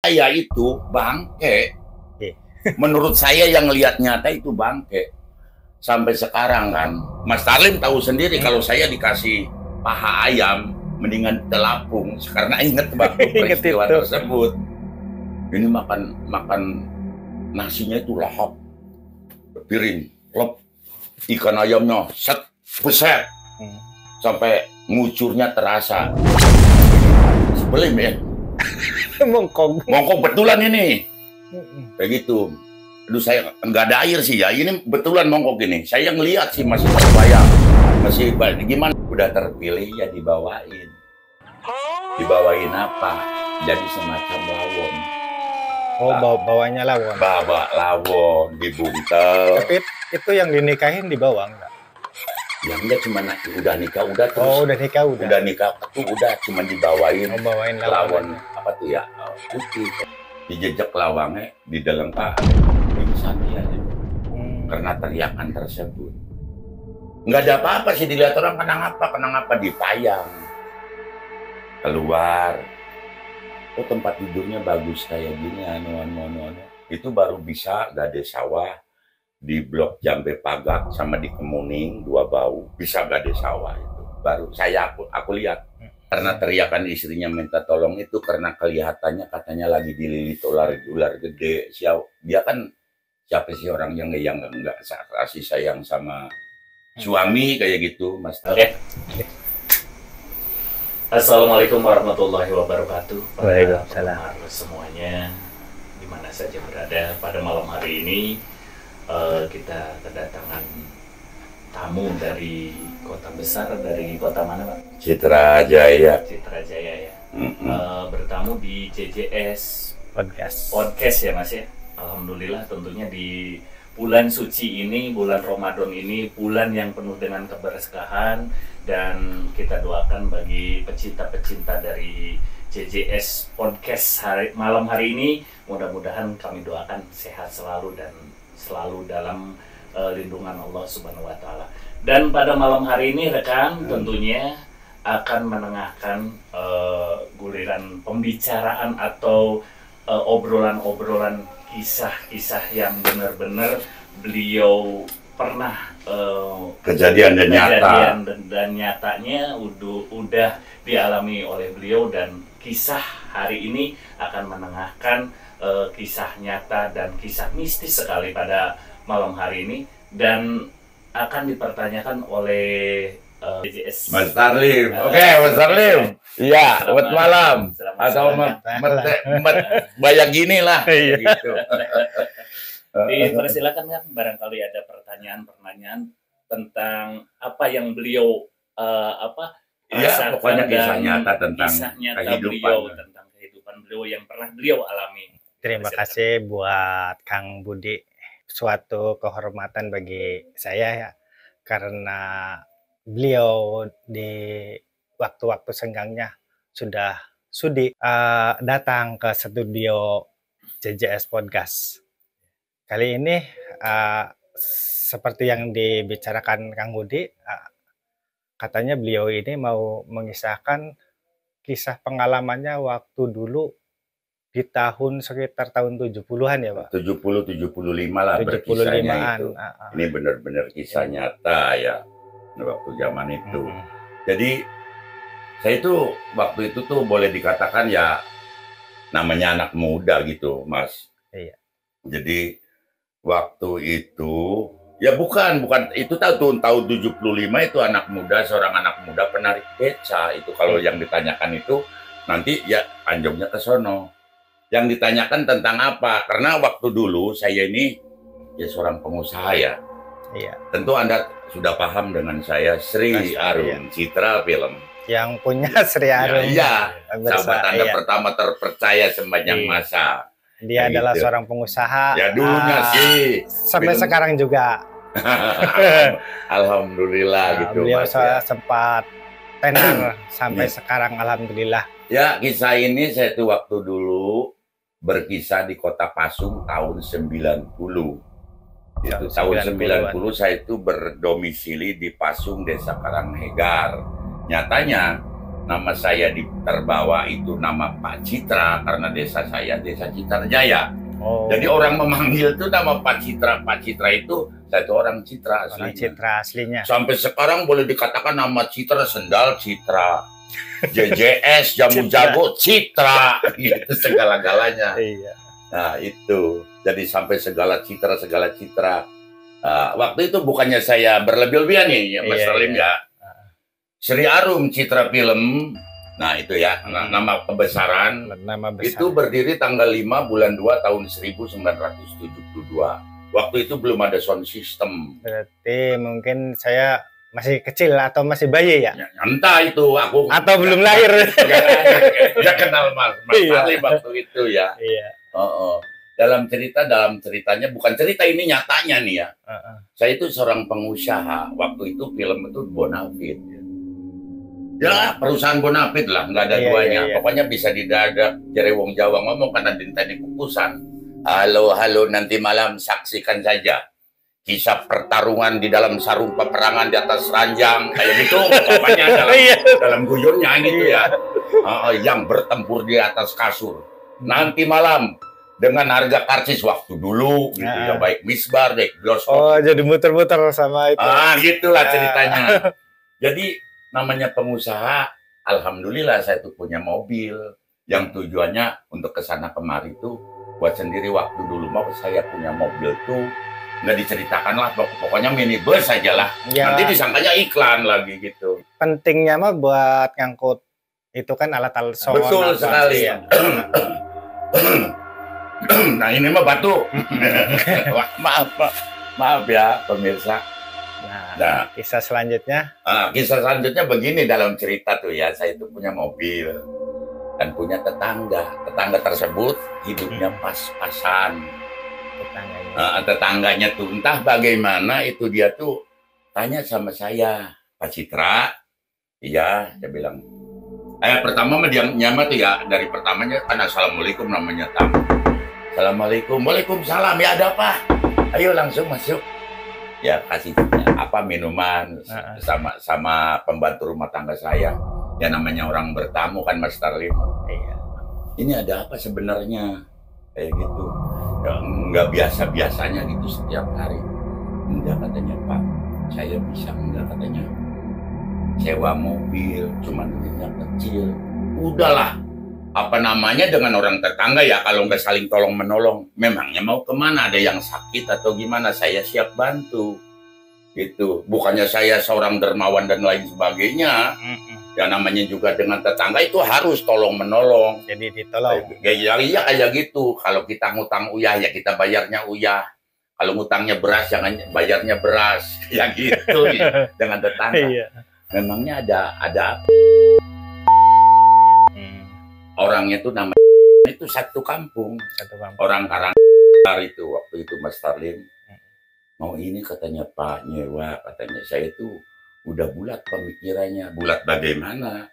Saya itu bangke. Oke. Menurut saya yang lihat nyata itu bangke. Sampai sekarang kan, Mas Tarlim tahu sendiri kalau saya dikasih paha ayam, mendingan telapung. Karena inget waktu peristiwa tersebut. Ini makan nasinya itu lahap, piring, lop, ikan ayamnya set, beset, sampai ngucurnya terasa. Sebelum ya. Mongkong betulan ini. Kayak gitu. Aduh, saya nggak ada air sih ya. Ini betulan mongkok ini. Saya ngeliat sih masih terbayang. Masih gimana? Udah terpilih ya dibawain. Dibawain apa? Jadi semacam lawon. Oh, bawanya lawon. Bawa lawon dibuntel. Tapi itu yang dinikahin dibawa enggak? Ya enggak, cuma udah nikah udah terus. Oh, udah nikah udah. Udah nikah tuh udah cuma dibawain. Oh, bawain lawon apa tuh ya? Putih. Dijejak lawangnya di dalam pak. Pingsan dia. Karena teriakan tersebut. Nggak ada apa-apa sih, dilihat orang kenapa dipayang. Keluar. Oh, tempat tidurnya bagus kayak gini, anu. Itu baru bisa gade sawah di Blok Jambe Pagak sama di Kemuning 2 bau bisa gade sawah itu. Baru aku lihat. Karena teriakan istrinya minta tolong itu karena kelihatannya katanya lagi dililit ular gede. Dia kan siapa sih orang yang nggak kasih sayang sama suami kayak gitu, Mas. Oke. Assalamualaikum warahmatullahi wabarakatuh. Waalaikumsalam. Semuanya dimana saja berada pada malam hari ini kita kedatangan tamu dari kota besar, dari kota mana Pak? Citra Jaya. Citra Jaya ya. Bertamu di JJS Podcast ya Mas ya. Alhamdulillah tentunya di bulan suci ini, bulan Ramadan ini, bulan yang penuh dengan keberkahan, dan kita doakan bagi pecinta-pecinta dari JJS Podcast malam hari ini, mudah-mudahan kami doakan sehat selalu dan selalu dalam lindungan Allah Subhanahu wa Ta'ala. Dan pada malam hari ini rekan tentunya akan menengahkan guliran pembicaraan atau obrolan-obrolan kisah-kisah yang benar-benar beliau pernah kejadian dan nyatanya udah dialami oleh beliau, dan kisah hari ini akan menengahkan kisah nyata dan kisah mistis sekali pada malam hari ini, dan akan dipertanyakan oleh JJS Mas Tarlim. Oke, Mas Tarlim. Iya, buat malam. Atau banyak gini lah. Gitu. Dipersilakan kan, barangkali ada pertanyaan tentang apa yang beliau Iya, pokoknya kisah nyata tentang kehidupan beliau, tentang kehidupan beliau yang pernah beliau alami. Terima kasih buat Kang Budi. Suatu kehormatan bagi saya ya, karena beliau di waktu-waktu senggangnya sudah sudi datang ke studio JJS Podcast. Kali ini seperti yang dibicarakan Kang Budi, katanya beliau ini mau mengisahkan kisah pengalamannya waktu dulu di tahun sekitar tahun 70-an ya Pak? 70-75 lah berkisahnya itu. Ini benar-benar kisah nyata ya, waktu zaman itu. Jadi saya itu waktu itu tuh boleh dikatakan ya namanya anak muda gitu Mas. Iya. Jadi waktu itu ya bukan itu tahun 75 itu seorang anak muda penarik beca itu. Kalau yang ditanyakan itu nanti ya anjongnya ke sono. Yang ditanyakan tentang apa? Karena waktu dulu saya ini ya seorang pengusaha ya. Iya. Tentu Anda sudah paham dengan saya, Sri Arum, Citra Film. Yang punya Sri Arum. Iya, sahabat Anda pertama terpercaya sepanjang masa. Dia adalah seorang pengusaha. Ya dulunya sih. Sampai sekarang juga. Alhamdulillah gitu. Beliau sempat tenar sampai sekarang, alhamdulillah. Ya, kisah ini saya tuh waktu dulu berkisah di Kota Pasung tahun 90. Itu tahun 90 saya itu berdomisili di Pasung, Desa Karanghegar. Nyatanya nama saya terbawa itu nama Pak Citra karena desa saya desa Citra Jaya. Jadi orang memanggil itu nama Pak Citra itu satu orang Citra aslinya. Orang Citra aslinya. Sampai sekarang boleh dikatakan nama Citra sendal Citra, JJS jamu jago Citra, gitu segala-galanya. Iya. Nah itu, jadi sampai segala Citra. Waktu itu bukannya saya berlebih-lebihan nih, Mas Salim ya. Sri Arum Citra Film. Nah itu ya, nama kebesaran. Nama besar. Itu berdiri tanggal 5 bulan 2 tahun 1972. Waktu itu belum ada sound system. Berarti mungkin saya masih kecil atau masih bayi ya? Entah itu, aku... Atau belum lahir. Gak kenal Mas Salim waktu itu ya. Iya. Dalam ceritanya, bukan cerita ini nyatanya nih ya. Saya itu seorang pengusaha. Waktu itu film itu Bonafit. Ya perusahaan Bonafit lah, nggak ada duanya. Pokoknya bisa didadak. Jare wong Jawa ngomong karena tadi kukusan. Halo, nanti malam saksikan saja kisah pertarungan di dalam sarung peperangan di atas ranjang kayak gitu. Pokoknya dalam guyurnya gitu ya. Yang bertempur di atas kasur. Nanti malam dengan harga karcis waktu dulu gitu ya, baik misbar, baik bioskop. Jadi muter-muter sama itu. Gitulah ceritanya. Jadi namanya pengusaha, alhamdulillah saya tuh punya mobil yang tujuannya untuk kesana kemari tuh buat sendiri. Waktu dulu mau saya punya mobil tuh nggak diceritakan lah, pokoknya minibus aja lah. Nanti disangkanya iklan lagi gitu. Pentingnya mah buat ngangkut itu kan alat-alat sound. Betul sekali ya. Nah ini mah batu. maaf ya pemirsa. Nah, kisah selanjutnya? Kisah selanjutnya begini dalam cerita tuh ya, saya itu punya mobil dan punya tetangga. Tetangga tersebut hidupnya pas-pasan. Tetangganya tuh entah bagaimana itu dia tuh tanya sama saya, Pak Citra, iya, saya bilang. Pertama mah dia nyama tuh ya, dari pertamanya kan assalamualaikum namanya tamu. Assalamualaikum, waalaikumsalam, ya ada apa? Ayo langsung masuk. Ya kasih apa minuman sama pembantu rumah tangga saya. Ya namanya orang bertamu kan Mas Tarlim. Iya. Ini ada apa sebenarnya? Kayak gitu. Ya, nggak biasa-biasanya gitu setiap hari. Enggak katanya Pak, saya bisa enggak katanya. Sewa mobil, cuman duitnya kecil. Udahlah. Apa namanya dengan orang tetangga ya, kalau nggak saling tolong menolong, memangnya mau kemana, ada yang sakit atau gimana, saya siap bantu gitu. Bukannya saya seorang dermawan dan lain sebagainya. Ya namanya juga dengan tetangga itu harus tolong menolong, jadi ditolong ya kayak gitu. Kalau kita ngutang uyah ya kita bayarnya uyah, kalau ngutangnya beras jangan bayarnya beras ya gitu ya, dengan tetangga. Memangnya ada orangnya tuh nama itu satu kampung. Orang Karang itu waktu itu Mas Tarlim mau ini katanya Pak nyewa, katanya saya tuh udah bulat pemikirannya. Bulat bagaimana?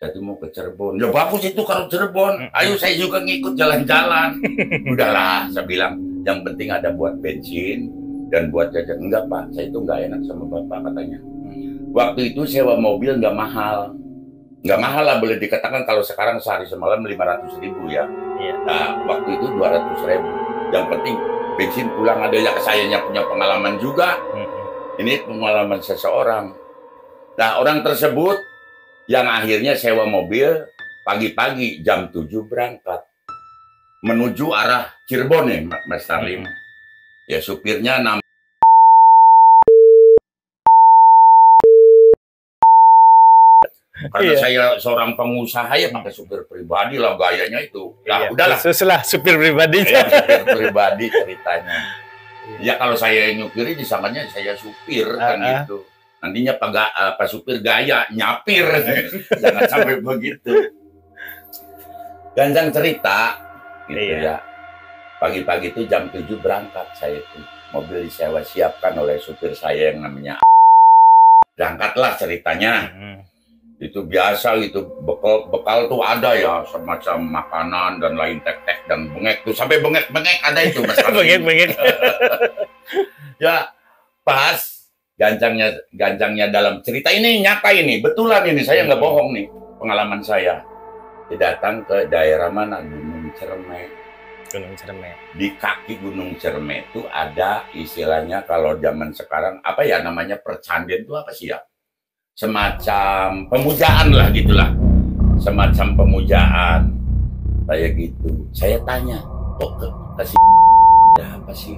Saya tuh mau ke Cirebon. Ya bagus itu kalau Cirebon, ayo saya juga ngikut jalan-jalan. Udahlah saya bilang, yang penting ada buat bensin dan buat jajan. Enggak Pak, saya itu nggak enak sama Bapak katanya. Waktu itu sewa mobil nggak mahal. Nggak mahal lah, boleh dikatakan kalau sekarang sehari semalam 500.000 ya. Nah, waktu itu 200.000. Yang penting bensin pulang ada. Ya sayanya punya pengalaman juga. Ini pengalaman seseorang. Nah, orang tersebut yang akhirnya sewa mobil pagi-pagi jam 7 berangkat menuju arah Cirebon ya Mas Tarlim. Ya supirnya karena saya seorang pengusaha ya pakai supir pribadi lah gayanya itu. Nah, udahlah. Susah supir pribadi. Ya, supir pribadi ceritanya. Ya kalau saya nyupiri disangkanya saya supir kan gitu. Nantinya Pak supir gaya nyapir. Jangan sampai begitu. Ganjang cerita gitu ya. Pagi-pagi itu jam 7 berangkat saya itu. Mobil disewa siapkan oleh supir saya yang namanya berangkatlah ceritanya. Itu biasa gitu, bekal tuh ada ya, semacam makanan dan lain tek-tek dan bengek tuh, sampai bengek-bengek ada itu Mas. Bengek-bengek. Ya pas ganjangnya dalam cerita ini nyata ini, betulan ini, saya nggak bohong nih. pengalaman saya. Dia datang ke daerah mana? Gunung Ciremai. Gunung Ciremai. Di kaki Gunung Ciremai itu ada istilahnya kalau zaman sekarang apa ya namanya percandian itu apa sih ya? Semacam pemujaan lah gitulah. Semacam pemujaan kayak gitu. Saya tanya, kok kasih ada apa sih?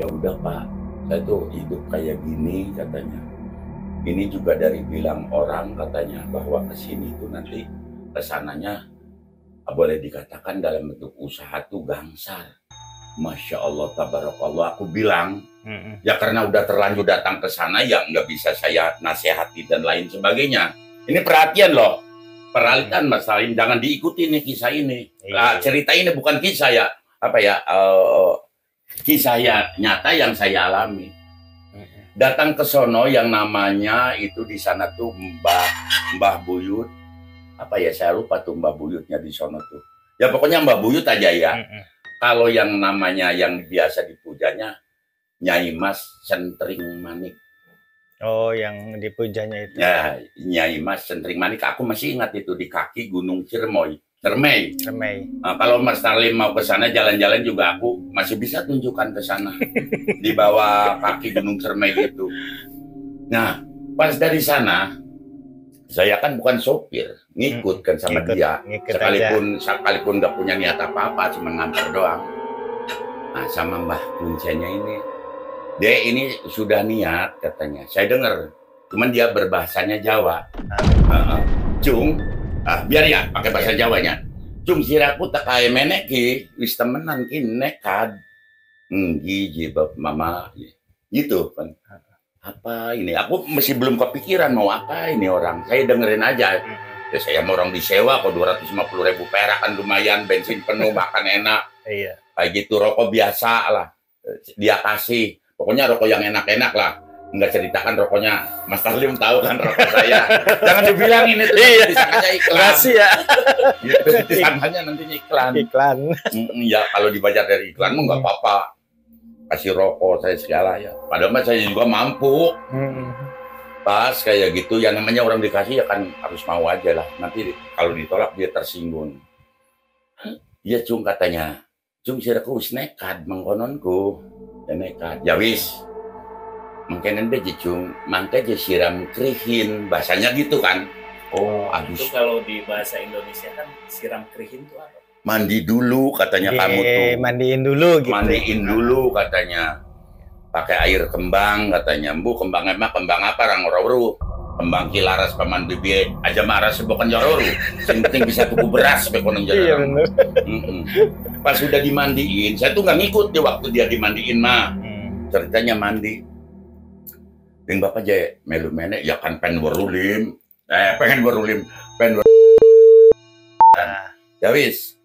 Ya udah Pak, saya tuh hidup kayak gini katanya. Ini juga dari bilang orang katanya bahwa kesini tuh nanti kesananya boleh dikatakan dalam bentuk usaha tuh gangsar. Masya Allah, tabarakallah. Aku bilang ya karena udah terlanjur datang ke sana ya nggak bisa saya nasihati dan lain sebagainya. Ini perhatian loh, peralihan masalah ini, jangan diikuti nih kisah ini. Cerita ini bukan kisah ya, apa ya? Kisah ya nyata yang saya alami. Datang ke sono yang namanya itu di sana tuh Mbah Buyut. Apa ya saya lupa tuh Mbah Buyutnya di sono tuh. Ya pokoknya Mbah Buyut aja ya. Kalau yang namanya yang biasa dipujanya Nyai Mas Centring Manik. Oh, yang dipujanya itu. Ya, Nyai Mas Centring Manik. Aku masih ingat itu di kaki Gunung Ciremai. Nah, kalau Mas Tarlim mau ke sana jalan-jalan juga aku masih bisa tunjukkan ke sana di bawah kaki Gunung Ciremai itu. Nah, pas dari sana saya kan bukan sopir, ngikut kan sama dia. Sekalipun nggak punya niat apa-apa, cuma nganter doang. Nah, sama Mbah Kuncianya ini, dia ini sudah niat katanya. Saya dengar, cuman dia berbahasanya Jawa. Cung. Biar ya pakai bahasa Jawanya. Cung siraku tak kaya menek ki, wis temenan ki nekad. Jibab mama. Gitu kan. Apa ini? Aku masih belum kepikiran mau apa ini orang. Saya dengerin aja. Ya saya mau orang disewa kok 250.000 perak kan lumayan, bensin penuh, makan enak. Iya. Kayak gitu, rokok biasa lah. Dia kasih. Pokoknya rokok yang enak-enak lah. Enggak ceritakan rokoknya. Mas Tarlim tahu kan rokok saya. Jangan dibilang ini tuh. Iya. Disangkanya iklan. Rahasia. Gitu, disangkanya nantinya iklan. Ya kalau dibaca dari iklan mah nggak apa-apa. Kasih rokok saya segala ya. Padahal saya juga mampu. Pas kayak gitu ya namanya orang dikasih ya kan harus mau aja lah. Nanti kalau ditolak dia tersinggung. Iya Cung katanya. Cung siraku wis nekat mengkononku. Ya nekat. Ya wis. Mungkin dia Cung, mangke siram krihin, bahasanya gitu kan. Oh, itu kalau di bahasa Indonesia kan siram krihin itu apa? Mandi dulu katanya kamu tuh. Mandiin dulu gitu. Mandiin dulu katanya. Pakai air kembang katanya. Bu, kembang emang kembang apa rang oro-oro? Kembang kilaras paman bibi aja marah sebukan jororo. Yang penting bisa tuku beras bekonon jarang. Pas sudah dimandiin, saya tuh nggak ngikut di waktu dia dimandiin mah. Ceritanya mandi. Yang bapak aja melu menek ya kan pengen berulim, ya wis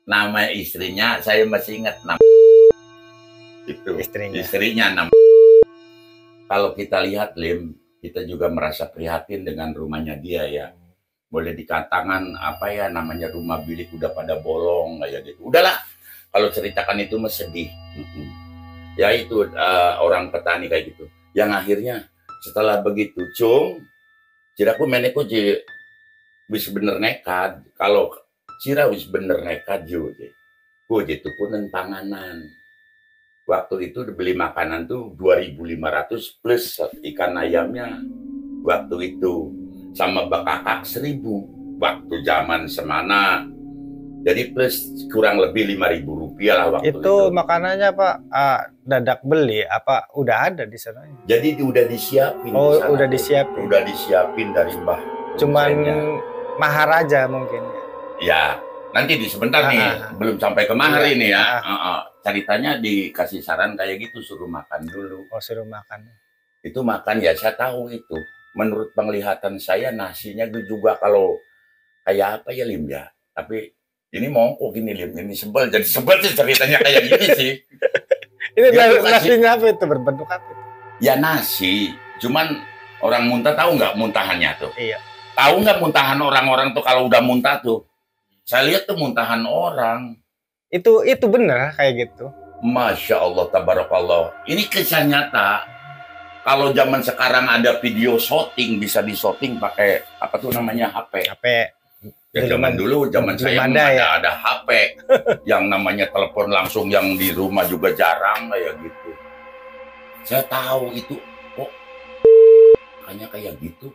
nama istrinya saya masih ingat nama itu istrinya nama. Kalau kita lihat Lim, kita juga merasa prihatin dengan rumahnya dia ya. Boleh dikatakan apa ya namanya rumah bilik udah pada bolong kayak gitu. Udahlah kalau ceritakan itu mah sedih. Ya itu orang petani kayak gitu. Yang akhirnya setelah begitu Cung ciraku meneku wis bener nekat. Kalau cira wis bener nekat juga gitu punen panganan. Waktu itu beli makanan tuh 2.500 plus ikan ayamnya waktu itu sama bakakak 1.000 waktu zaman semana. Jadi plus kurang lebih 5.000 rupiah lah waktu itu. Makanannya Pak dadak beli apa udah ada di sana? Jadi udah disiapin. Oh, udah disiapin. Udah disiapin dari Mbah. Cuman mahar aja mungkin. Ya, nanti di sebentar nih, belum sampai ke mahar ini ya. Ceritanya dikasih saran kayak gitu, suruh makan dulu. Oh, suruh makan. Itu makan ya saya tahu itu. Menurut penglihatan saya nasinya juga kalau kayak apa ya Lim ya. Tapi ini mongko gini Lim, ini sebel. Jadi sebel sih ceritanya kayak gini sih. Ini nasinya apa itu? Berbentuk apa itu? Ya nasi, cuman orang muntah tahu nggak muntahannya tuh? Iya. Tahu nggak muntahan orang-orang tuh kalau udah muntah tuh? Saya lihat tuh muntahan orang. Itu bener kayak gitu. Masya Allah, tabarakallah. Ini kisah nyata. Kalau zaman sekarang ada video shooting, bisa di shooting pakai apa tuh namanya HP. Ya zaman dulu, zaman saya ada HP yang namanya telepon langsung, yang di rumah juga jarang kayak gitu. Saya tahu itu kok hanya kayak gitu.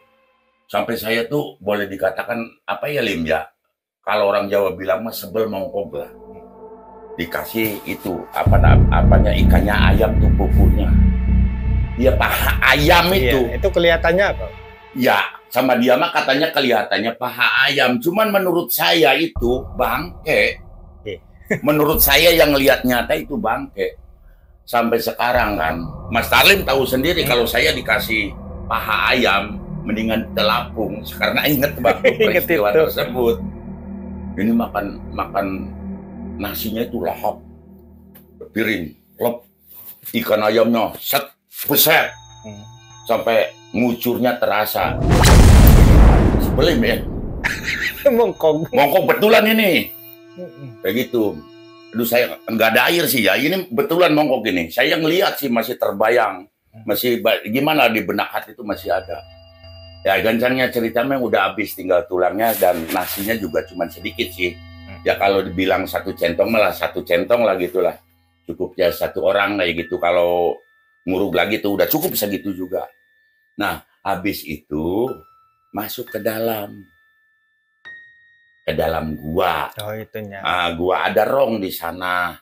Sampai saya tuh boleh dikatakan apa ya Lim ya? Kalau orang Jawa bilang mah sebel mongkog lah. Dikasih itu apanya ikannya ayam tuh pupunya. Iya paha ayam itu. Itu kelihatannya apa? Ya sama dia mah katanya kelihatannya paha ayam. Cuman menurut saya itu bangke. Menurut saya yang lihat nyata itu bangke. Sampai sekarang kan, Mas Tarlim tahu sendiri kalau saya dikasih paha ayam, mendingan telapung. Karena inget waktu peristiwa tersebut. Ini makan nasinya itu lahap, piring, lep, ikan ayamnya set, beset, sampai ngucurnya terasa. Sebelum ya, mongkong betulan ini, kayak gitu. Aduh saya nggak ada air sih ya, ini betulan mongkok ini. Saya ngeliat sih masih terbayang, masih gimana di benak hati itu masih ada. Ya gancangnya ceritanya udah habis, tinggal tulangnya dan nasinya juga cuma sedikit sih. Ya kalau dibilang satu centong malah satu centong lah gitulah. Cukup ya satu orang kayak gitu. Kalau nguruk lagi tuh udah cukup segitu juga. Nah habis itu masuk ke dalam gua. Oh itunya. Gua ada rong di sana.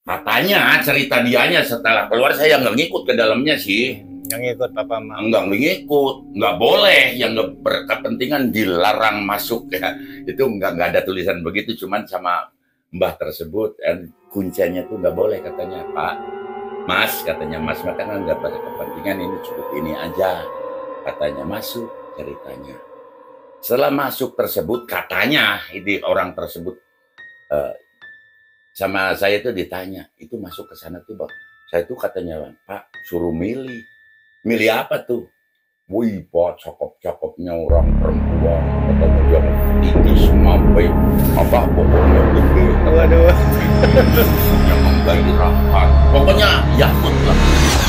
Katanya cerita dianya setelah keluar saya nggak ngikut ke dalamnya sih. Yang ikut Papa mah. Enggak ngikut, nggak boleh, yang berkepentingan dilarang masuk ya. Itu nggak ada tulisan begitu, cuman sama mbah tersebut kuncinya tuh nggak boleh katanya Pak. Mas katanya Mas makanya nggak berkepentingan, ini cukup ini aja katanya, masuk ceritanya. Setelah masuk tersebut katanya ini orang tersebut sama saya tuh ditanya, itu masuk ke sana tuh Bang. Saya tuh katanya Pak suruh milih apa tuh? Wih Pak, cakep-cakepnya orang perempuan, katanya yang tinggi sampai apa pokoknya gede. Waduh. Yang menggairahkan. Pokoknya yakut lah.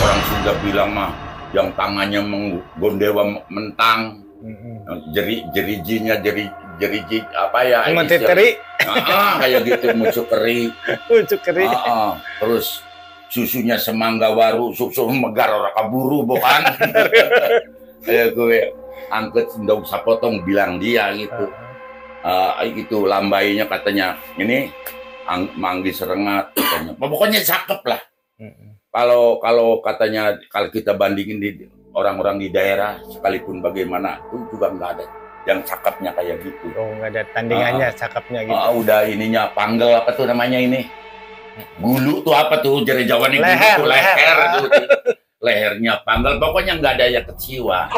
Orang Sunda bilang mah yang tangannya menggondewa mentang, jerijinya jeriji apa ya? Menteri. Kayak gitu mucukeri. Terus susunya semangga waru, susu megar orang kaburu bukan. Kayak gue angkat nggak usah potong bilang dia gitu. Itu lambainya katanya ini manggi serengat katanya. Pokoknya cakep lah. Kalau katanya kalau kita bandingin di orang-orang di daerah sekalipun bagaimana itu juga nggak ada yang cakepnya kayak gitu. Oh nggak ada tandingannya cakepnya gitu. Udah ininya panggel apa tuh namanya ini? Gulu tuh apa tuh jari Jawa nih, leher tuh. Lehernya panggel, pokoknya nggak ada yang kecewa.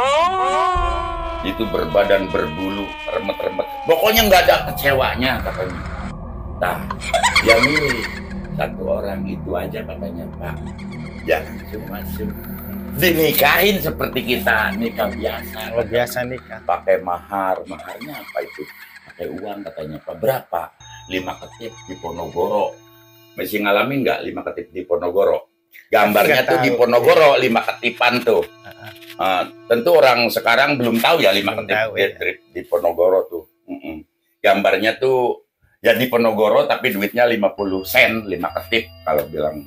Itu berbadan berbulu, remet-remet. Pokoknya nggak ada kecewanya katanya. Nah, yang ini satu orang itu aja katanya Pak. Jangan macam-macam. Dinikahin seperti kita nikah biasa. Oh, biasa nikah. Pakai maharnya apa itu? Pakai uang katanya Pak. Berapa? 5 ketip di Ponorogo. Masih ngalamin nggak 5 ketip di Ponorogo? Gambarnya tuh di Ponorogo 5 ketipan tuh. Tentu orang sekarang belum tahu ya 5 ketip di Ponorogo tuh. Gambarnya tuh ya di Ponorogo tapi duitnya 50 sen 5 ketip kalau bilang.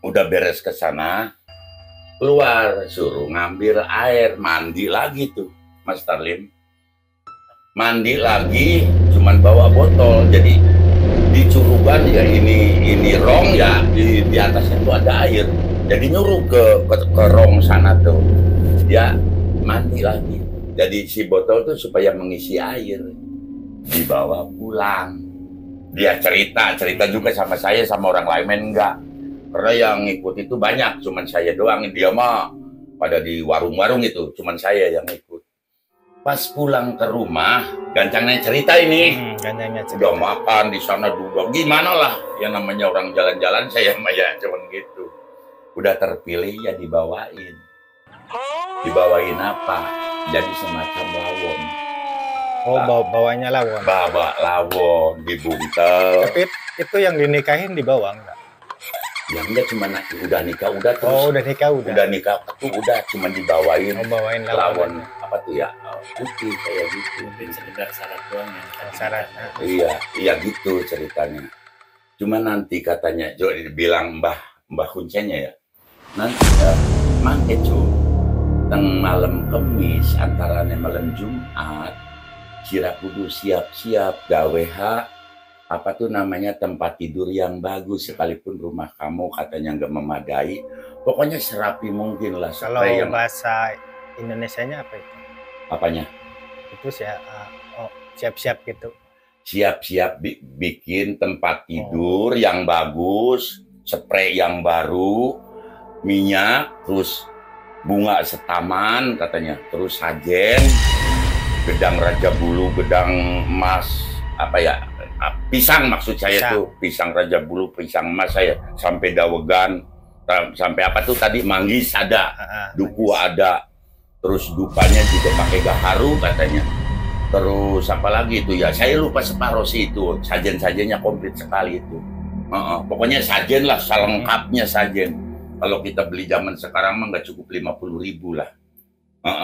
Udah beres ke sana, keluar suruh ngambil air, mandi lagi tuh Mas Tarlim. Mandi lagi, cuman bawa botol, jadi dicurugan ya ini rong ya di atasnya tuh ada air, jadi nyuruh ke rong sana tuh dia mandi lagi, jadi si botol tuh supaya mengisi air dibawa pulang. Dia cerita juga sama saya, sama orang lain enggak, karena yang ngikut itu banyak, cuman saya doang, dia mah pada di warung-warung itu, cuman saya yang ikut. Pas pulang ke rumah, gancangnya cerita ini. Udah makan di sana duduk. Gimana lah, yang namanya orang jalan-jalan saya mah ya cuman gitu. Udah terpilih ya dibawain. Dibawain apa? Jadi semacam lawon. Oh, bawanya lawon. Bawa lawon dibuntel. Tapi itu yang dinikahin dibawa enggak? Ya enggak, cuma udah nikah udah terus. Oh, udah nikah udah. Udah nikah tuh udah cuma dibawain. Bawain lawan apa tuh ya? Putih kayak gitu. Mungkin sekedar syarat doang ya. Syarat. Iya gitu ceritanya. Cuma nanti katanya Jo dibilang Mbah Kuncenya ya. Nanti mang Eco teng malam Kemis antaranya malam Jumat sira kudu siap-siap gawe apa tuh namanya tempat tidur yang bagus, sekalipun rumah kamu katanya nggak memadai, pokoknya serapi mungkin lah. Kalau yang bahasa Indonesianya apa itu? Apanya? Itu siap-siap gitu. Siap-siap bikin tempat tidur yang bagus, spray yang baru, minyak, terus bunga setaman katanya, terus sajen, gedang raja bulu, gedang emas, apa ya? Pisang maksud saya tuh, pisang raja bulu, pisang emas saya, sampai dawegan, sampai apa tuh tadi, manggis ada, duku ada, terus dupanya juga pakai gaharu katanya, terus apa lagi itu ya, saya lupa separuh sih itu, sajen-sajennya komplit sekali itu, pokoknya sajen lah, selengkapnya sajen. Kalau kita beli zaman sekarang mah nggak cukup 50.000 lah,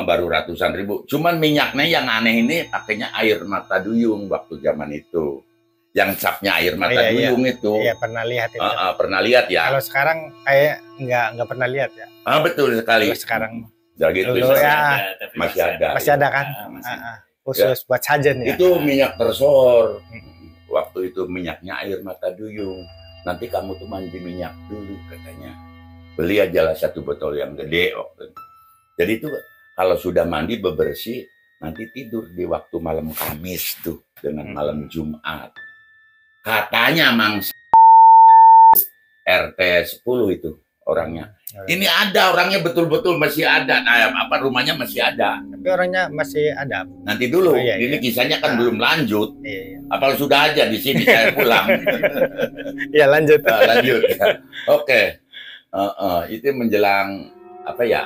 baru ratusan ribu. Cuman minyaknya yang aneh ini pakainya air mata duyung waktu zaman itu. Yang capnya air mata duyung itu. Iya, pernah lihat itu. Pernah lihat ya. Kalau sekarang kayak nggak pernah lihat ya. Betul sekali. Kalau sekarang jadi gitu. Dulu ya, masih ada. Masih ada kan? Khusus buat sajen ya. Itu minyak tersor. Waktu itu minyaknya air mata duyung. Nanti kamu tuh mandi minyak dulu katanya. Beli aja lah 1 botol yang gede waktu itu. Jadi itu kalau sudah mandi bebersih, nanti tidur di waktu malam Kamis tuh dengan malam Jumat. Katanya Mang RT 10 itu orangnya. Ini ada orangnya, betul-betul masih ada. Nah, apa rumahnya masih ada. Tapi orangnya masih ada. Nanti dulu. Ini kisahnya kan belum lanjut. Apal sudah aja di sini saya pulang. Iya, lanjut. Lanjut. Oke. Itu menjelang apa ya?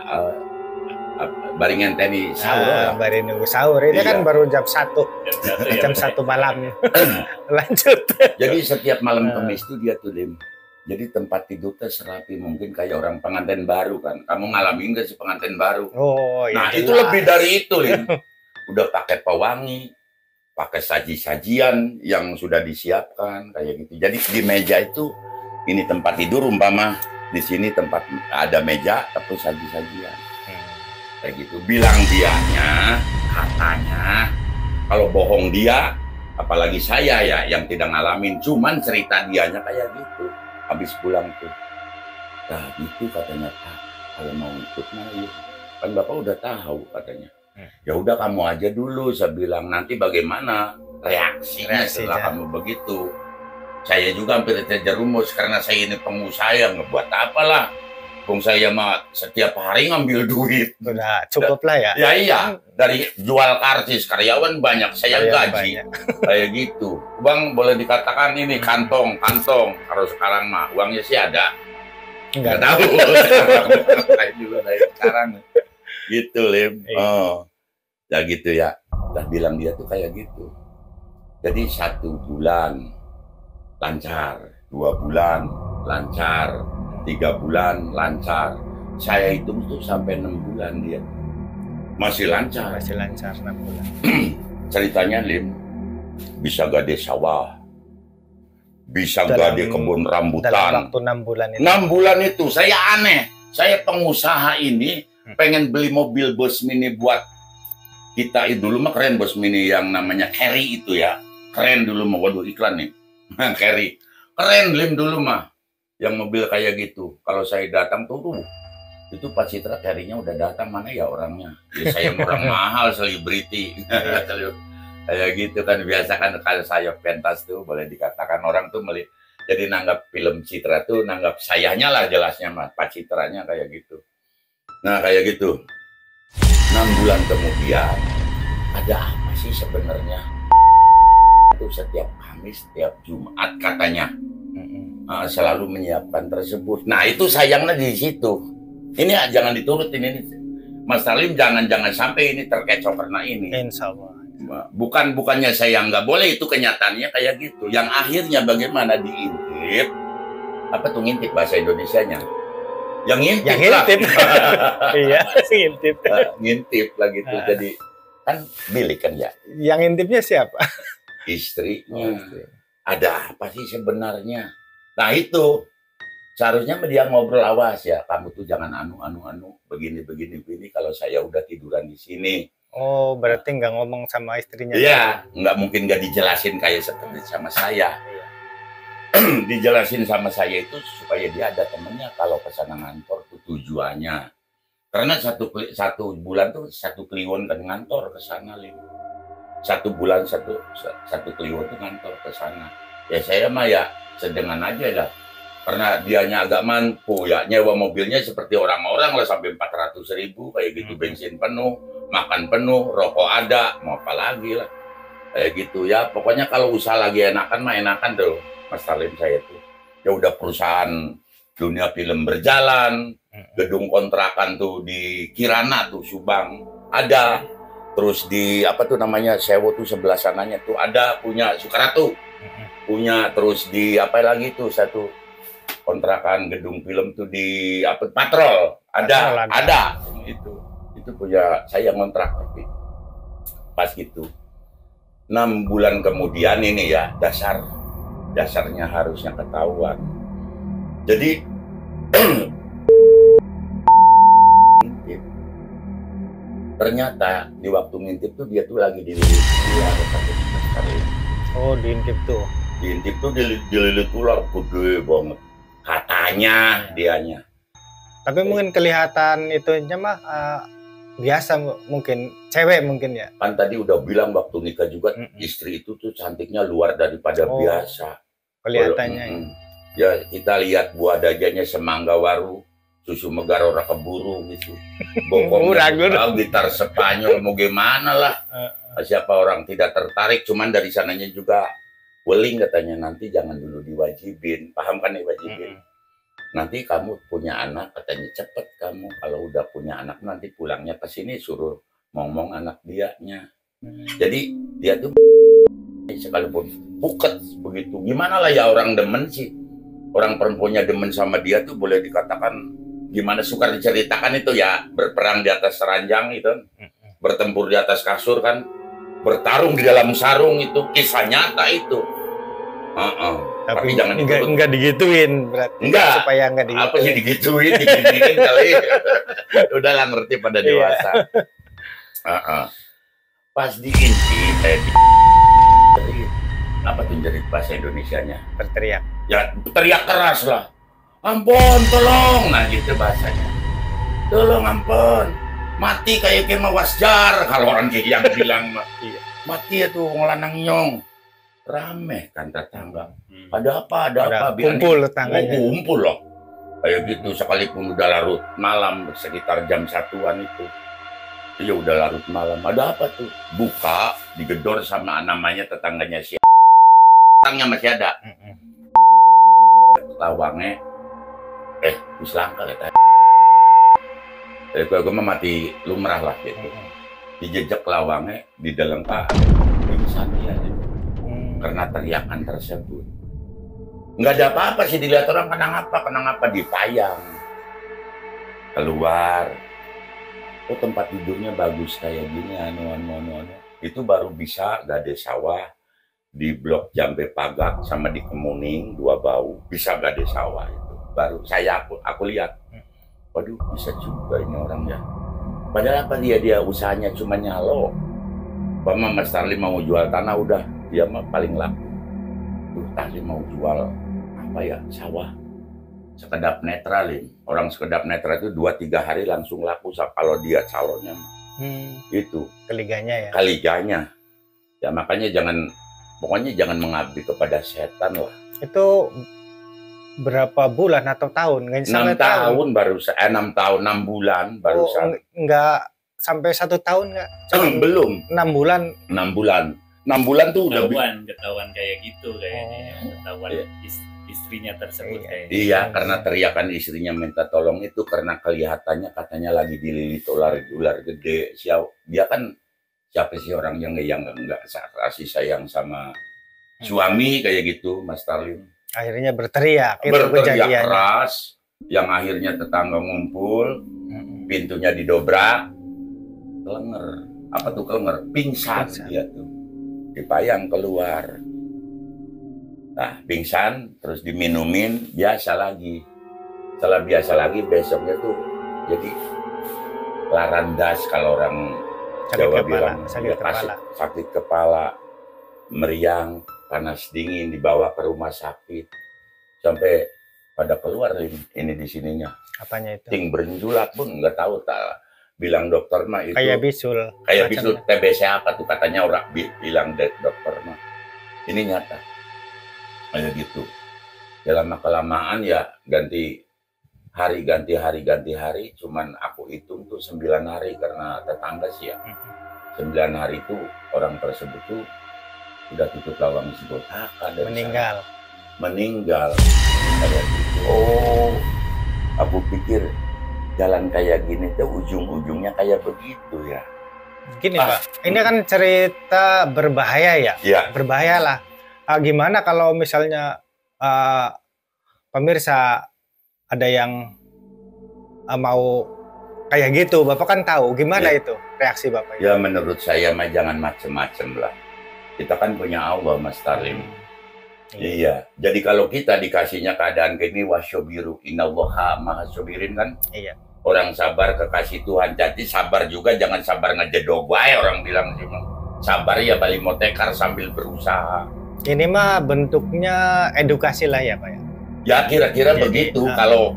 Baringan tadi sahur. Baru nunggu sahur. Ini kan baru jam 1. Jam 1 malam. Lanjut. Jadi setiap malam Kamis itu dia tuh, Lim. Jadi tempat tidur tuh serapi mungkin kayak orang pengantin baru kan. Kamu ngalamin gak sih pengantin baru? Oh, iya. Nah, itu lebih dari itu, Lim. Udah pakai pewangi, pakai saji-sajian yang sudah disiapkan kayak gitu. Jadi di meja itu ini tempat tidur umpama, di sini tempat ada meja terus saji-sajian. Kayak gitu. Bilang dianya, katanya, kalau bohong dia, apalagi saya ya yang tidak ngalamin, cuman cerita dianya kayak gitu. Habis pulang tuh, nah gitu katanya, Pak, kalau mau ikut yuk. Kan Bapak udah tahu katanya. Ya udah kamu aja dulu, saya bilang, nanti bagaimana reaksinya setelah kamu begitu. Saya juga hampir terjerumus karena saya ini pengusaha, ngebuat apalah. Bung saya mah setiap hari ngambil duit. Udah cukup lah ya. Ya iya, dari jual karcis karyawan banyak, saya gaji. Kayak gitu. Bang boleh dikatakan ini kantong. Kalau sekarang mah uangnya sih ada. Enggak tahu. Saya juga dari sekarang. Gitu, Lim. Ya gitu ya. Udah bilang dia tuh kayak gitu. Jadi 1 bulan lancar, 2 bulan lancar, 3 bulan lancar. Saya hitung tuh sampai 6 bulan dia masih lancar. Masih lancar 6 bulan. Ceritanya, Lim, bisa gade sawah, bisa gade kebun rambutan. Dalam waktu 6 bulan itu. 6 bulan itu saya aneh. Saya pengusaha ini pengen beli mobil bus mini buat kita. Dulu mah keren bus mini yang namanya Carry itu ya. Keren dulu mah, waduh iklan nih. Carry. Keren, Lim, dulu mah. Yang mobil kayak gitu. Kalau saya datang tuh, itu Pak Citra Carry-nya udah datang, mana ya orangnya? Ya saya orang mahal, selebriti. Kayak gitu kan, biasa kan kalau saya pentas tuh, boleh dikatakan orang tuh jadi nanggap film Citra tuh, nanggap sayanya lah jelasnya, Mas. Pak Citranya kayak gitu. Nah, kayak gitu. 6 bulan kemudian, ada apa sih sebenarnya? Itu setiap Kamis, setiap Jumat katanya. Selalu menyiapkan tersebut. Nah itu sayangnya di situ. Ini jangan diturutin ini, Mas Salim, jangan sampai ini terkecoh karena ini. Insya Allah. Bukannya saya nggak boleh, itu kenyataannya kayak gitu. Yang akhirnya bagaimana diintip Apa tuh ngintip bahasa Indonesianya? Yang ngintip Yang lah. ngintip. Iya, ngintip. Ngintip lah gitu. Jadi kan bilik kan ya. Yang ngintipnya siapa? Istrinya. Ada apa sih sebenarnya? Nah itu seharusnya dia ngobrol, awas ya, kamu tuh jangan anu begini kalau saya udah tiduran di sini. Oh, berarti nggak ngomong sama istrinya? Iya, nggak mungkin nggak dijelasin kayak seperti sama saya. Dijelasin sama saya itu supaya dia ada temennya kalau ke sana ngantor tuh tujuannya. Karena satu bulan tuh 1 kliwon kan ngantor ke sana, Lim. 1 bulan satu kliwon tuh ngantor ke sana. Ya saya mah ya sedengan aja lah. Karena dianya agak mampu ya, nyewa mobilnya seperti orang-orang lah sampai 400.000 kayak gitu, bensin penuh, makan penuh, rokok ada, mau apa lagi lah. Kayak gitu ya, pokoknya kalau usaha lagi enakan mah enakan tuh, Mas Salim saya tuh. Ya udah perusahaan dunia film berjalan, gedung kontrakan tuh di Kirana tuh Subang ada, terus di apa tuh namanya Sewo tuh sebelah sananya tuh ada, punya Sukaratu, punya, terus di apa lagi tuh satu kontrakan gedung film tuh di apa Patrol ada itu punya saya ngontrak. Tapi pas gitu 6 bulan kemudian ini ya dasarnya harusnya ketahuan. Jadi ternyata di waktu ngintip tuh dia tuh lagi dililit ular. Oh, diintip tuh. Diintip tuh dililit ular gede banget. Katanya dianya. Tapi mungkin kelihatan itunya mah biasa, mungkin cewek mungkin ya. Kan tadi udah bilang waktu nikah juga istri itu tuh cantiknya luar daripada biasa. Kelihatannya. Ya kita lihat buah dajanya semangga waru, susu megar ora keburu gitu. Bokongnya gitar Spanyol mau gimana lah. Siapa orang tidak tertarik, cuman dari sananya juga weling katanya, nanti jangan dulu diwajibin, paham kan diwajibin? Nanti kamu punya anak katanya cepet kamu, kalau udah punya anak nanti pulangnya ke sini suruh ngomong anak dianya. Jadi dia tuh sekalipun buket begitu, gimana lah ya orang demen sih, orang perempuannya demen sama dia tuh boleh dikatakan gimana, sukar diceritakan itu ya, berperang di atas ranjang itu, bertempur di atas kasur kan, bertarung di dalam sarung, itu kisah nyata itu. Tapi jangan enggak digituin berarti. Enggak. Supaya enggak digituin. Apa sih digituin kali. Udah lah ngerti pada dewasa. Pas diintip apa tuh jerit bahasa Indonesianya? Berteriak. Ya teriak keras lah. Ampun, tolong. Nah gitu bahasanya. Tolong ampun. Mati kayak kema wasjar kalau orang yang bilang mati ya tuh ngelanang nyong. Rame kan tetangga. Ada apa? Kumpul tetangganya. Kumpul loh. Kayak gitu, sekalipun udah larut malam, sekitar jam 1-an itu. Iya udah larut malam. Ada apa tuh? Buka, digedor sama namanya tetangganya si tangnya masih ada. Lawangnya wis langka katanya. Gue mah mati lumrah lah gitu. Dijejak lawangnya di dalam Pak pingsan dia. Karena teriakan tersebut. Nggak ada apa-apa sih, dilihat orang kenapa dipayang. Keluar. Oh tempat tidurnya bagus kayak gini, itu baru bisa gade sawah di blok Jambe Pagak sama di Kemuning 2 bau bisa gade sawah itu. Baru aku lihat. Waduh bisa juga ini orang ya. Padahal apa dia usahanya cuma nyalo. Bama Mas Tarli mau jual tanah udah dia mah paling laku. Tadi mau jual apa ya, sawah sekedap netralin. Orang sekedap netral itu 2-3 hari langsung laku kalau dia calonnya. Itu keliganya ya makanya pokoknya jangan mengabdi kepada setan lah. Itu berapa bulan atau tahun? 6 tahun baru 6 tahun 6 bulan barusan. Enggak sampai 1 tahun nggak? Belum. 6 bulan. 6 bulan tuh udah ketahuan kayak gitu kayaknya. Ketahuan istrinya tersebut kayaknya. Iya, karena teriakan istrinya minta tolong itu karena kelihatannya katanya lagi dililit ular gede. Dia kan siapa sih orang yang nggak kasih sayang sama suami kayak gitu, Mas Tarlim. Akhirnya berteriak. Berteriak keras, yang akhirnya tetangga ngumpul, pintunya didobrak, kelenger. Apa tuh kelenger? Pingsan dia tuh. Dipayang keluar. Nah, pingsan, terus diminumin, biasa lagi. Setelah biasa lagi, besoknya tuh jadi larandas kalau orang Jawa bilang. Sakit kepala, meriang, panas dingin, dibawa ke rumah sakit. Sampai pada keluar ini di sininya. Apanya itu? Ting berenjulak pun nggak tahu. Bilang dokter mah itu. Kayak bisul. Kayak bisul, TBC apa tuh katanya orang bilang dokter mah. Ini nyata. Kayak gitu. Dalam kelamaan ya ganti hari, cuman aku hitung tuh 9 hari karena tetangga sih ya. 9 hari itu orang tersebut tuh udah tutup lawang sibotaka dan meninggal. Kayak gitu. Oh, aku pikir jalan kayak gini tuh ujung-ujungnya kayak begitu ya. Gini Pak, ini kan cerita berbahaya ya? Iya. Berbahaya lah. Gimana kalau misalnya pemirsa ada yang mau kayak gitu, Bapak kan tahu gimana itu reaksi Bapak? Ya menurut saya mah jangan macem-macem lah. Kita kan punya Allah, Mas Tarlim. Iya. Jadi kalau kita dikasihnya keadaan kayak ini, wasyobiru innallaha maha sobirin kan? Iya. Orang sabar kekasih Tuhan. Jadi sabar juga, jangan sabar ngejedog wae orang bilang sih. Sabar ya balik motekar sambil berusaha. Ini mah bentuknya edukasi lah ya Pak ya? Ya kira-kira begitu. Kalau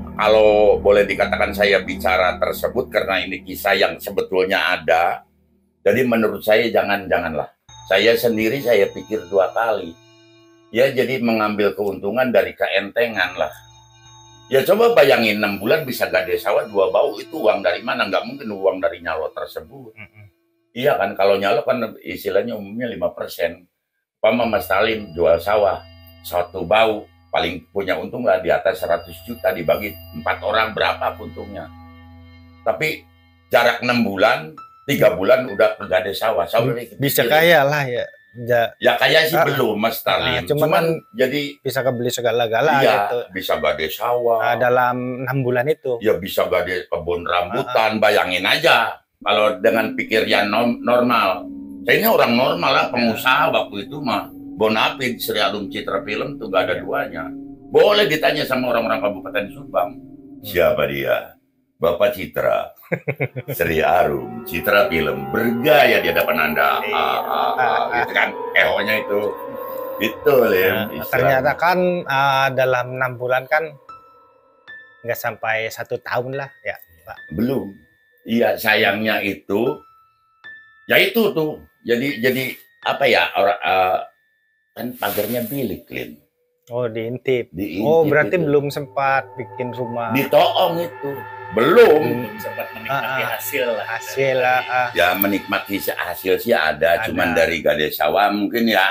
boleh dikatakan saya bicara tersebut karena ini kisah yang sebetulnya ada. Jadi menurut saya janganlah. Saya sendiri saya pikir 2 kali. Ya jadi mengambil keuntungan dari keentengan lah. Ya coba bayangin 6 bulan bisa gade sawah 2 bau, itu uang dari mana? Nggak mungkin uang dari nyalo tersebut. Iya kan, kalau nyalo kan istilahnya umumnya 5%. Pama Mas Talim jual sawah 1 bau, paling punya untung lah di atas 100 juta, dibagi 4 orang berapa untungnya. Tapi jarak 6 bulan, 3 bulan udah kegade sawah. Bisa kaya lah ya. Ya kaya sih belum Mas Talim. Cuman jadi bisa kebeli segala-gala gitu. Bisa gade sawah. Dalam 6 bulan itu. Ya bisa gade kebun rambutan. Bayangin aja kalau dengan pikiran normal. Saya ini orang normal lah, pengusaha waktu itu mah. Bonafid, Sri Arum Citra Film tuh gak ada duanya. Boleh ditanya sama orang-orang Kabupaten Subang. Siapa dia? Bapak Citra, Sri Arum Citra Film, bergaya di hadapan Anda. Gitu kan, ehonya itu. Itu Lim. Ternyata kan dalam 6 bulan kan nggak sampai 1 tahun lah ya Pak. Belum. Iya, sayangnya itu. Ya itu tuh. Jadi apa ya, kan pagarnya bilik, Lim. Oh, diintip. Oh, berarti itu belum sempat bikin rumah. Ditoong itu. Belum sempat menikmati hasil lah. Ya menikmati hasil sih ada. Cuman dari gade sawah mungkin ya.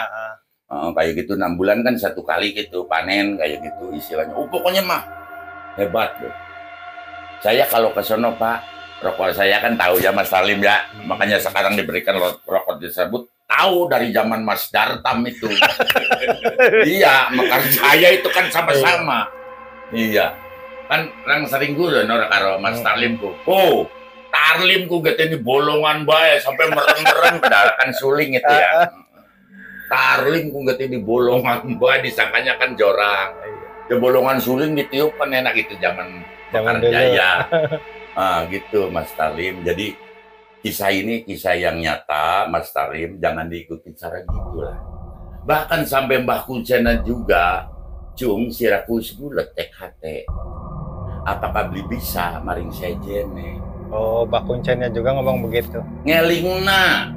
Kayak gitu 6 bulan kan 1 kali gitu panen kayak gitu istilahnya. Pokoknya mah hebat loh. Saya kalau ke sono Pak, rokok saya kan tahu ya Mas Talim ya. Makanya sekarang diberikan rokok tersebut. Tahu dari zaman Mas Dartam itu. Iya, makanya saya itu kan sama-sama. Iya. Kan orang sering gue nora karo Mas Tarlimku. Oh, Tarlimku gitu ini bolongan bae sampai mereng-mereng kan suling itu ya. Tarlimku gitu ini bolongan bae disangkanya kan jorang. Ya bolongan suling ditiup kan enak itu zaman Jaya. Gitu Mas Tarlim. Jadi kisah ini kisah yang nyata Mas Tarlim, jangan diikuti cara gitulah. Bahkan sampai Mbah Kuncena juga cung sirakus bulet TKT. Apakah beli bisa maring sejene? Oh, Mbah Kuncena juga ngomong begitu. Ngelingna.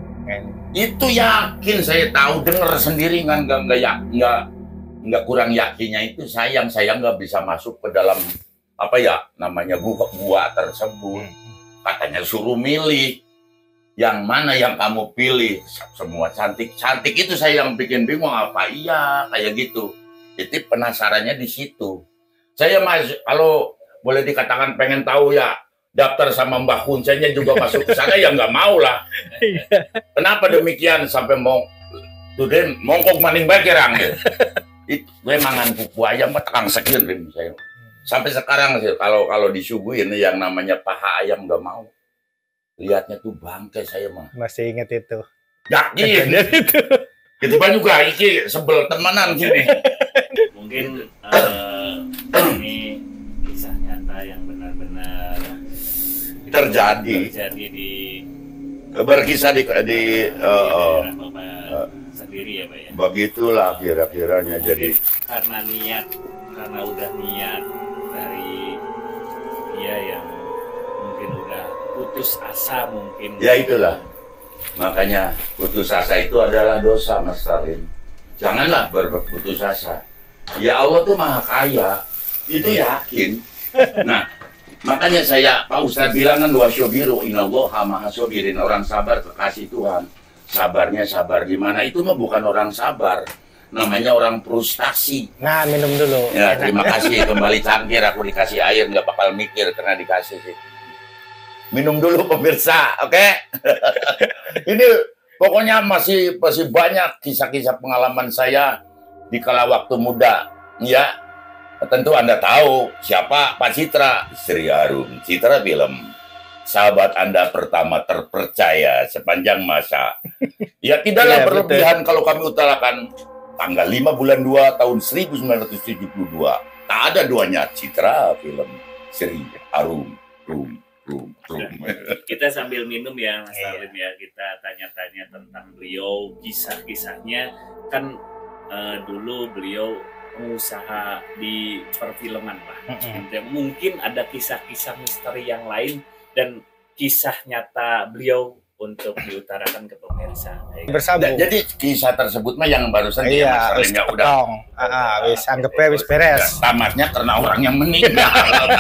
Itu yakin saya tahu, dengar sendiri kan nggak kurang yakinnya itu saya nggak bisa masuk ke dalam apa ya namanya gua tersebut. Katanya suruh milih. Yang mana yang kamu pilih? Semua cantik itu saya yang bikin bingung apa iya kayak gitu. Itu penasarannya di situ. Saya kalau boleh dikatakan pengen tahu ya daftar sama Mbah Kuncena juga masuk ke sana ya nggak mau lah. Kenapa demikian sampai mau tuh den mongkok maning bae kerang. Itu gue mangan pupu ayam tekang sekian rim saya. Sampai sekarang sih kalau disuguhin yang namanya paha ayam nggak mau. Lihatnya tuh bangke saya mah. Masih inget itu. Yakin itu. Itu kan juga iki sebel temenan sini. Mungkin ini kisah nyata yang benar-benar terjadi di berkisah di daerah Bapak sendiri ya Pak ya. Begitulah kira-kiranya. Jadi karena udah niat dari dia yang mungkin udah putus asa mungkin. Ya itulah. Makanya putus asa itu adalah dosa Mas Salim. Janganlah berputus asa. Ya Allah tuh maha kaya. Itu yakin. Nah, makanya Pak Ustadz bilang kan wasyobiru inallaha maha sobirin. Orang sabar kekasih Tuhan. Sabarnya sabar di mana? Itu mah bukan orang sabar. Namanya orang frustasi. Nah, minum dulu. Ya, terima kasih. Kembali cangkir, aku dikasih air. Nggak bakal mikir karena dikasih sih. Minum dulu pemirsa, oke? Ini pokoknya masih banyak kisah-kisah pengalaman saya di kala waktu muda. Ya, tentu Anda tahu siapa Pak Citra, Istri Harum. Citra film sahabat Anda pertama terpercaya sepanjang masa. Ya tidaklah berlebihan kalau kami utarakan tanggal 5 bulan 2 tahun 1972. Tak ada duanya Citra film Istri Harum. Kita sambil minum ya Mas Salim ya, kita tanya-tanya tentang beliau, kisah-kisahnya kan. Dulu beliau pengusaha di perfilman Pak. Mungkin ada kisah-kisah misteri yang lain dan kisah nyata beliau untuk diutarakan ke pemirsa. Bersambung. Jadi kisah tersebut mah yang barusan iya, wis udah wis anggapnya wis beres. Tamatnya karena orang yang meninggal.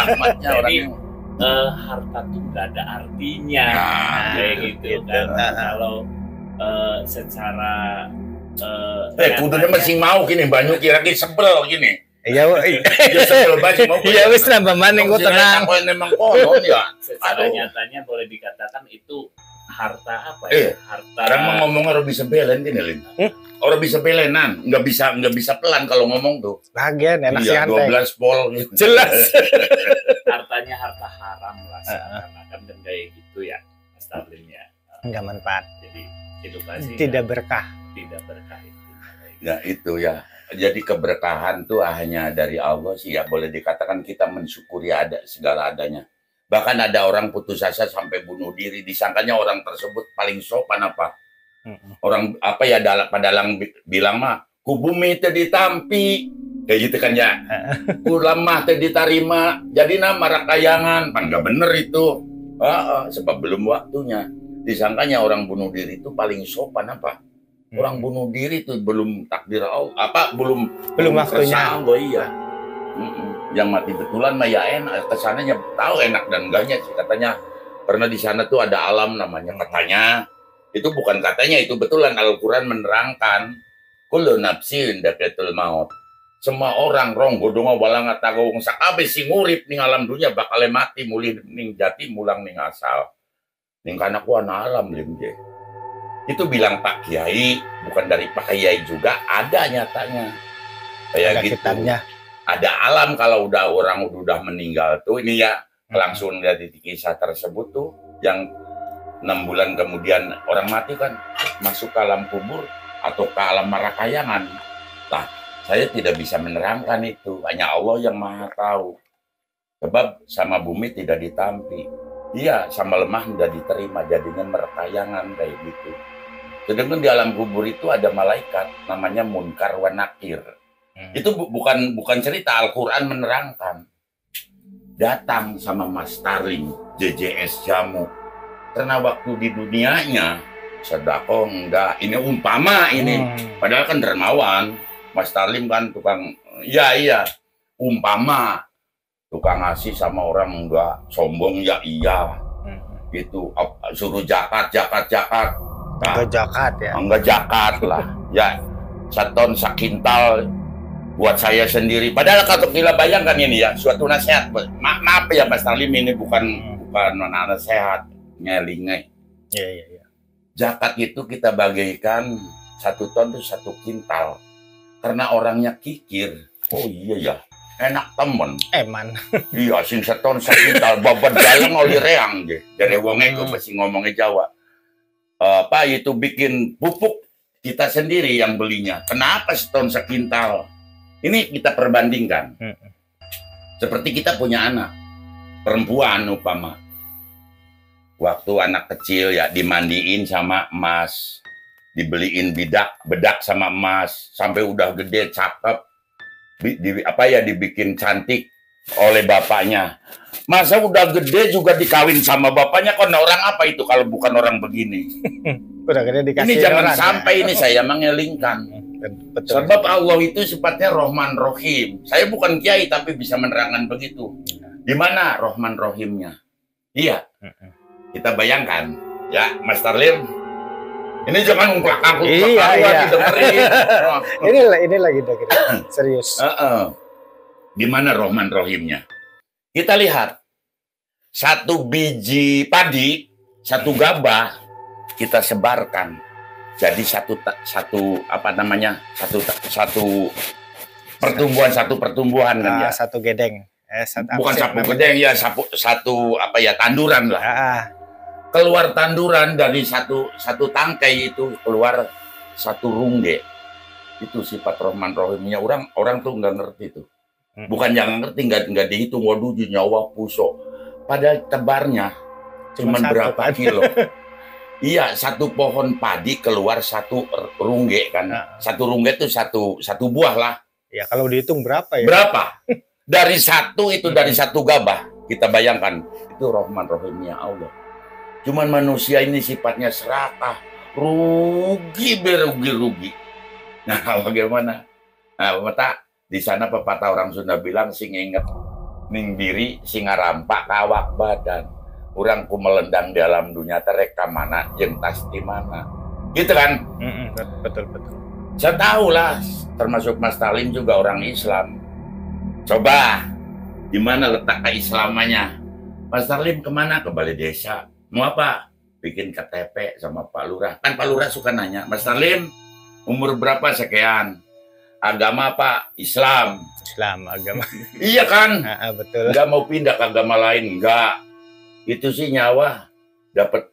Tamatnya orang yang harta tuh nggak ada artinya kayak gitu kan. Kalau secara kudunya masih mau gini banyak kira-kira sebel gini. Iya, dia sebel banget mau. Iya wis nambah maning kok tenang. Memang konon ya. Secara nyatanya boleh dikatakan itu harta apa ya? Harta. Orang mau ngomong orang bisa belen gini Lin. Orang bisa belenan, nggak bisa pelan kalau ngomong tuh. Bagian enak sih 12 pol gitu. Jelas. Hartanya harta haram lah seakan-akan dan kayak gitu ya Mas Salim ya. Enggak manfaat. Jadi edukasi tidak berkah. Tidak berkah itu. Ya itu ya. Jadi keberkahan tuh hanya dari Allah sih ya. Boleh dikatakan kita mensyukuri ada segala adanya. Bahkan ada orang putus asa sampai bunuh diri. Disangkanya orang tersebut paling sopan apa. Orang apa ya padalang bilang mah kubumi itu ditampi. Kayak gitu kan ya. Ulama teh ditarima. Jadi nama rakayangan. Pan nggak bener itu. Sebab belum waktunya. Disangkanya orang bunuh diri itu paling sopan apa. Orang bunuh diri itu belum takdir Allah, belum waktunya. Oh iya. Yang mati betulan mah ya enak, kesananya tahu enak dan enggaknya sih katanya. Karena di sana tuh ada alam namanya katanya. Itu bukan katanya, itu betulan Al-Qur'an menerangkan. Kullu nafsin dha'iqatul maut. Semua orang rong godonga walang atagong sakabe sing urip ning alam dunia bakal mati muli ning jati mulang ning asal. Ning kana ku ana alam lim je. Itu bilang Pak Kiai, bukan dari Pak Kiai juga, ada nyatanya. Kayak gitu. Kitabnya. Ada alam kalau orang udah meninggal tuh, ini ya langsung dari kisah tersebut tuh, yang 6 bulan kemudian orang mati kan masuk ke alam kubur atau ke alam marakayangan. Nah, saya tidak bisa menerangkan itu, hanya Allah yang maha tahu. Sebab sama bumi tidak ditampi. Iya, sama lemah tidak diterima, jadinya merakayangan kayak gitu. Sedangkan di alam kubur itu ada malaikat namanya Munkar wa Nakir. Itu bukan cerita, Al-Qur'an menerangkan. Datang sama Mas Tarling, JJS Jamu. Karena waktu di dunianya sedekah enggak, ini umpama ini. Padahal kan dermawan. Mas Tarling kan tukang iya, umpama tukang ngasih sama orang enggak, sombong ya iya. Gitu, suruh zakat. Nah, enggak zakat ya. Enggak zakat lah. Ya, 1 ton sakintal buat saya sendiri. Padahal kalau kita bayangkan ini ya, suatu nasihat. Maaf ya Mas Tarlim, ini bukan nasihat, ngelingai. Iya. Zakat itu kita bagikan 1 ton itu 1 kintal. karena orangnya kikir. Oh iya ya, enak temen. Eman. Iya, sing seton sakintal babat jalan oli reang je. Dari wong ego pasti ngomongnya Jawa. Apa itu bikin pupuk kita sendiri yang belinya. Kenapa seton sekintal? Ini kita perbandingkan. Seperti kita punya anak perempuan umpama. Waktu anak kecil ya dimandiin sama emas, dibeliin bedak sama emas, sampai udah gede cakep. Dibikin cantik oleh bapaknya. Masa udah gede juga dikawin sama bapaknya, kok orang apa itu kalau bukan orang begini? Udah gede dikasih. Ini jangan sampai ini saya mengelingkan. Betul. Sebab Allah itu sifatnya Rahman Rahim. Saya bukan kiai tapi bisa menerangkan begitu. Di mana Rahman Rahimnya? Iya. Kita bayangkan ya, Mas Tarlim. Ini jangan ungkak aku. Iya. Ini lagi dengerin. Serius. Di mana Rahman Rahimnya? Kita lihat. Satu biji padi, satu gabah kita sebarkan. Jadi satu pertumbuhan kan ya. Satu gedeng. Bukan sapu gedeng ya, satu tanduran lah. Keluar tanduran dari satu tangkai itu keluar satu rungge. Itu sifat Rahman Rahimnya. Orang tuh nggak ngerti tuh. Bukan jangan ngerti, nggak dihitung. Waduh, nyawa puso. Padahal tebarnya cuma berapa kilo. Iya, satu pohon padi keluar satu rungge kan. Satu rungge itu satu buah lah. Ya kalau dihitung berapa ya? Berapa? Dari satu itu dari satu gabah. Kita bayangkan itu Rahman Rahimnya Allah. Cuman manusia ini sifatnya serakah, rugi. Nah, bagaimana? Nah, mata di sana pepatah orang Sunda bilang sing inget ning diri sing ngarampak kawak badan. Urang ku melendang dalam dunia terek ka mana jeung tas di mana. Gitu kan? Betul. Saya tahu lah, termasuk Mas Talim juga orang Islam. Coba, di mana letak keislamannya? Mas Talim kemana? Ke balai desa. Mau apa? Bikin KTP sama Pak Lurah. Kan Pak Lurah suka nanya, Mas Tarlim, umur berapa sekian? Agama apa? Islam agama. Iya kan? Betul. Nggak mau pindah ke agama lain? Enggak. Itu sih nyawa. Dapat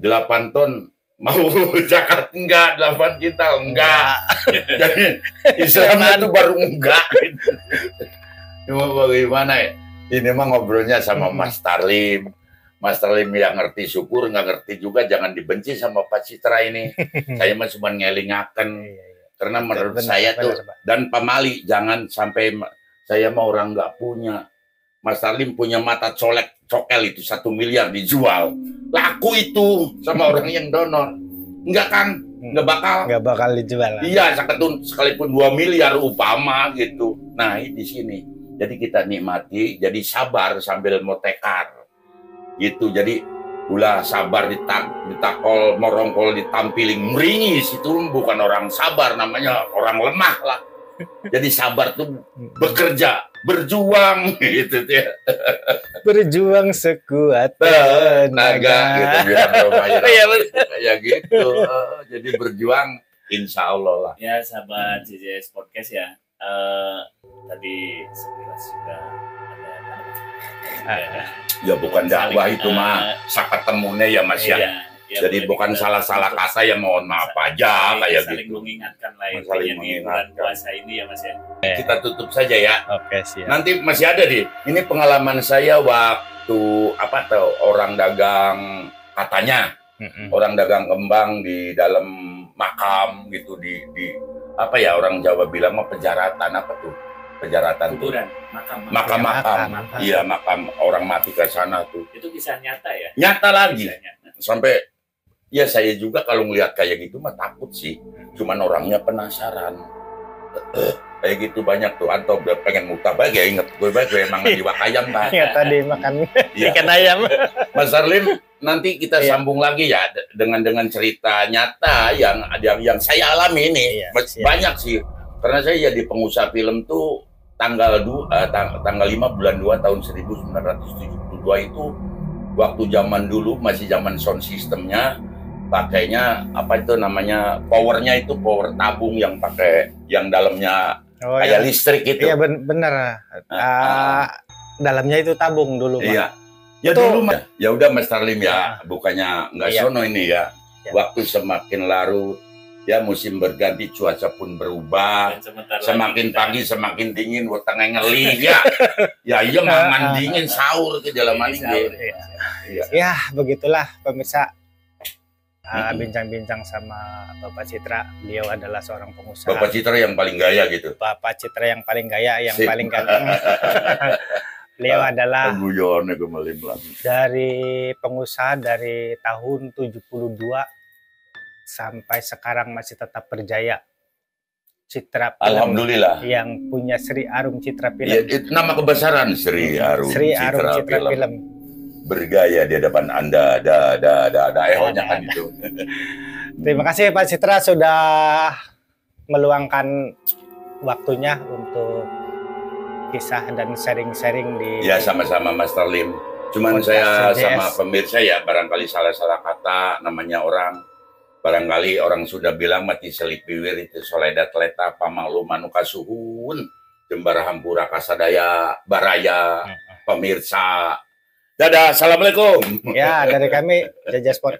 8 ton. Mau zakat? Enggak. 8 kintal? Enggak. Jadi Islam itu baru enggak. Cuma bagaimana ya? Ini mah ngobrolnya sama Mas Tarlim. Mas Tarlim yang ngerti syukur, nggak ngerti juga jangan dibenci sama Pak Citra ini. Saya mah cuma ngelingaken. Karena menurut saya tuh, dan Pak Mali jangan sampai saya mau orang nggak punya. Mas Tarlim punya mata cokel itu 1 miliar dijual. Laku itu sama orang yang donor. Enggak kan? Nggak bakal dijual. Iya, sekalipun 2 miliar upama gitu. Nah, di sini. Jadi kita nikmati, jadi sabar sambil mau tekar. Gitu, jadi ulah sabar ditakol morongkol ditampiling meringis itu bukan orang sabar, namanya orang lemah lah. Jadi sabar tuh bekerja, berjuang gitu ya. Berjuang sekuat tenaga gitu bilang ya gitu. Jadi berjuang insya Allah lah. Ya sahabat JJS Podcast ya. Tadi sekilas juga ada ya bukan dakwah itu mah saketemunya ya Mas ya. Jadi bukan salah-salah kata ya, mohon maaf aja kayak saling gitu. mengingatkan lah intinya di bulan puasa ini ya Mas ya. Kita tutup saja ya. Oke, siap. Nanti masih ada ini pengalaman saya waktu orang dagang katanya. Orang dagang kembang di dalam makam gitu di orang Jawa bilang mah penjaratan penjaratan kuburan, makam. Iya, makam orang mati ke sana tuh. Itu kisah nyata ya? Nyata lagi. Sampai ya saya juga kalau ngelihat kayak gitu mah takut sih. Cuman orangnya penasaran. Kayak gitu banyak tuh. Atau pengen mutabak ya, inget gue emang di Wakayam kan. Iya, tadi makan ikan ayam. Mas Tarlim, nanti kita sambung lagi ya dengan cerita nyata yang saya alami ini. Banyak sih. Karena saya jadi pengusaha film tuh tanggal 5 bulan 2 tahun 1972 itu waktu zaman dulu masih zaman sound systemnya pakainya apa itu namanya, powernya itu power tabung yang pakai yang dalamnya kayak listrik itu. Iya benar. Dalamnya itu tabung dulu, Pak. Iya. Ya itu, dulu mah. Ya udah Mas Tarlim ya, bukannya nggak sono ini ya. Waktu semakin larut, ya musim berganti, cuaca pun berubah. Semakin pagi semakin dingin, tengah ngeli ya. Ya iya mangan dingin sahur ke dalam dingin. Ya begitulah pemirsa. Bincang-bincang sama Bapak Citra. Beliau adalah seorang pengusaha. Bapak Citra yang paling gaya gitu. Bapak Citra yang paling gaya, yang paling ganteng. Beliau adalah dari pengusaha dari tahun 72 sampai sekarang masih tetap berjaya. Citra Film, alhamdulillah, yang punya Sri Arum Citra Film. Ya, itu nama kebesaran Sri Arum Citra Film. Bergaya di hadapan Anda, ehonya kan itu. Terima kasih Pak Citra sudah meluangkan waktunya untuk kisah dan sharing-sharing di... Ya sama-sama Mas Tarlim. Cuman saya sama pemirsa ya barangkali salah-salah kata, namanya orang. Barangkali orang sudah bilang mati selipiwir itu soledat leta pamalu manuka suhun. Jembara hampura kasadaya baraya pemirsa. Dadah, assalamualaikum. Ya dari kami Jajas Podcast.